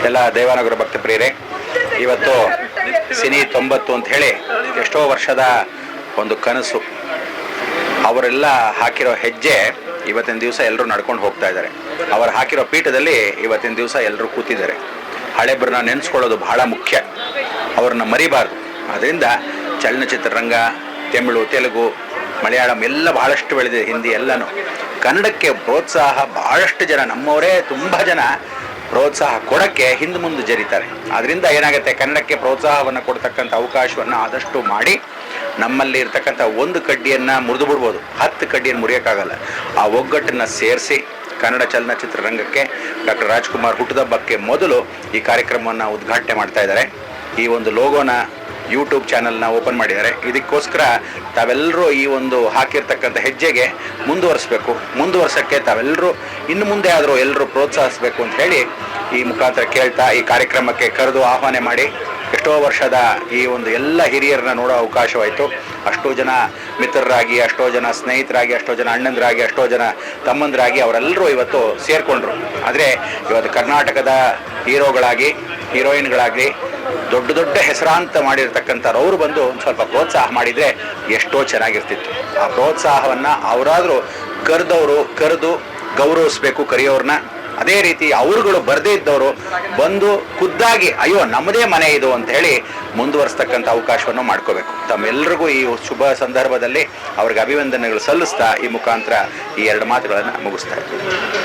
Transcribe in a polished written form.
ಎಲ್ಲ ದೇವಾನಗರ ಭಕ್ತ ಪ್ರಿಯರೇ, ಇವತ್ತು ಸಿನಿ 90 ಅಂತ ಹೇಳಿ ಎಷ್ಟೋ ವರ್ಷದ ಒಂದು ಕನಸು, ಅವರೆಲ್ಲ ಹಾಕಿರೋ ಹೆಜ್ಜೆ ಇವತ್ತಿನ ದಿವಸ ಎಲ್ಲರೂ ನಡ್ಕೊಂಡು ಹೋಗ್ತಾ ಇದ್ದಾರೆ. ಅವರು ಹಾಕಿರೋ ಪೀಠದಲ್ಲಿ ಇವತ್ತಿನ ದಿವಸ ಎಲ್ಲರೂ ಕೂತಿದ್ದಾರೆ. ಹಳೆಬ್ರನ್ನ ನೆನೆಸ್ಕೊಳ್ಳೋದು ಬಹಳ ಮುಖ್ಯ, ಅವ್ರನ್ನ ಮರಿಬಾರ್ದು. ಅದರಿಂದ ಚಲನಚಿತ್ರರಂಗ, ತಮಿಳು, ತೆಲುಗು, ಮಲಯಾಳಂ ಎಲ್ಲ ಬಹಳಷ್ಟು ಬೆಳೆದಿದೆ, ಹಿಂದಿ ಎಲ್ಲನೂ. ಕನ್ನಡಕ್ಕೆ ಪ್ರೋತ್ಸಾಹ ಭಾಳಷ್ಟು ಜನ, ನಮ್ಮವರೇ ತುಂಬ ಜನ ಪ್ರೋತ್ಸಾಹ ಕೊಡೋಕ್ಕೆ ಹಿಂದೆ ಮುಂದೆ ಜರಿತಾರೆ. ಅದರಿಂದ ಏನಾಗುತ್ತೆ, ಕನ್ನಡಕ್ಕೆ ಪ್ರೋತ್ಸಾಹವನ್ನು ಕೊಡ್ತಕ್ಕಂಥ ಅವಕಾಶವನ್ನು ಆದಷ್ಟು ಮಾಡಿ ನಮ್ಮಲ್ಲಿ ಇರ್ತಕ್ಕಂಥ ಒಂದು ಕಡ್ಡಿಯನ್ನು ಮುರಿದು ಬಿಡ್ಬೋದು, 10 ಕಡ್ಡಿಯನ್ನು ಮುರಿಯೋಕ್ಕಾಗಲ್ಲ. ಆ ಒಗ್ಗಟ್ಟನ್ನು ಸೇರಿಸಿ ಕನ್ನಡ ಚಲನಚಿತ್ರರಂಗಕ್ಕೆ ಡಾಕ್ಟರ್ ರಾಜ್ಕುಮಾರ್ ಹುಟ್ಟುಹಬ್ಬಕ್ಕೆ ಮೊದಲು ಈ ಕಾರ್ಯಕ್ರಮವನ್ನು ಉದ್ಘಾಟನೆ ಮಾಡ್ತಾ ಇದ್ದಾರೆ. ಈ ಒಂದು ಲೋಗೋನ ಯೂಟ್ಯೂಬ್ ಚಾನಲ್ನ ಓಪನ್ ಮಾಡಿದ್ದಾರೆ. ಇದಕ್ಕೋಸ್ಕರ ತಾವೆಲ್ಲರೂ ಈ ಒಂದು ಹಾಕಿರ್ತಕ್ಕಂಥ ಹೆಜ್ಜೆಗೆ ಮುಂದುವರ್ಸೋಕ್ಕೆ ತಾವೆಲ್ಲರೂ ಇನ್ನು ಮುಂದೆ ಆದರೂ ಎಲ್ಲರೂ ಪ್ರೋತ್ಸಾಹಿಸಬೇಕು ಅಂತ ಹೇಳಿ ಈ ಮುಖಾಂತರ ಕೇಳ್ತಾ ಈ ಕಾರ್ಯಕ್ರಮಕ್ಕೆ ಕರೆದು ಆಹ್ವಾನ ಮಾಡಿ ಎಷ್ಟೋ ವರ್ಷದ ಈ ಒಂದು ಎಲ್ಲ ಹಿರಿಯರನ್ನ ನೋಡೋ ಅವಕಾಶವಾಯಿತು. ಅಷ್ಟೋ ಜನ ಮಿತ್ರರಾಗಿ, ಅಷ್ಟೋ ಜನ ಸ್ನೇಹಿತರಾಗಿ, ಅಷ್ಟೋ ಜನ ಅಣ್ಣಂದರಾಗಿ, ಅಷ್ಟೋ ಜನ ತಮ್ಮಂದರಾಗಿ ಅವರೆಲ್ಲರೂ ಇವತ್ತು ಸೇರಿಕೊಂಡ್ರು. ಆದರೆ ಇವತ್ತು ಕರ್ನಾಟಕದ ಹೀರೋಗಳಾಗಿ, ಹೀರೋಯಿನ್ಗಳಾಗಲಿ, ದೊಡ್ಡ ದೊಡ್ಡ ಹೆಸರಾಂತ ಮಾಡಿರ್ತಕ್ಕಂಥವ್ರು ಅವರು ಬಂದು ಒಂದು ಸ್ವಲ್ಪ ಪ್ರೋತ್ಸಾಹ ಮಾಡಿದರೆ ಎಷ್ಟೋ ಚೆನ್ನಾಗಿರ್ತಿತ್ತು. ಆ ಪ್ರೋತ್ಸಾಹವನ್ನು ಅವರಾದರೂ ಕರೆದು ಗೌರವಿಸಬೇಕು ಕರೆಯೋರನ್ನ. ಅದೇ ರೀತಿ ಅವರುಗಳು ಬರದೇ ಇದ್ದವರು ಬಂದು ಖುದ್ದಾಗಿ ಅಯ್ಯೋ ನಮ್ಮದೇ ಮನೆ ಇದು ಅಂತ ಹೇಳಿ ಮುಂದುವರಿಸ್ತಕ್ಕಂಥ ಅವಕಾಶವನ್ನು ಮಾಡ್ಕೋಬೇಕು. ತಮ್ಮೆಲ್ಲರಿಗೂ ಈ ಶುಭ ಸಂದರ್ಭದಲ್ಲಿ ಅವ್ರಿಗೆ ಅಭಿವಂದನೆಗಳು ಸಲ್ಲಿಸ್ತಾ ಈ ಮುಖಾಂತರ ಈ 2 ಮಾತುಗಳನ್ನು ಮುಗಿಸ್ತಾ ಇದ್ದೀನಿ.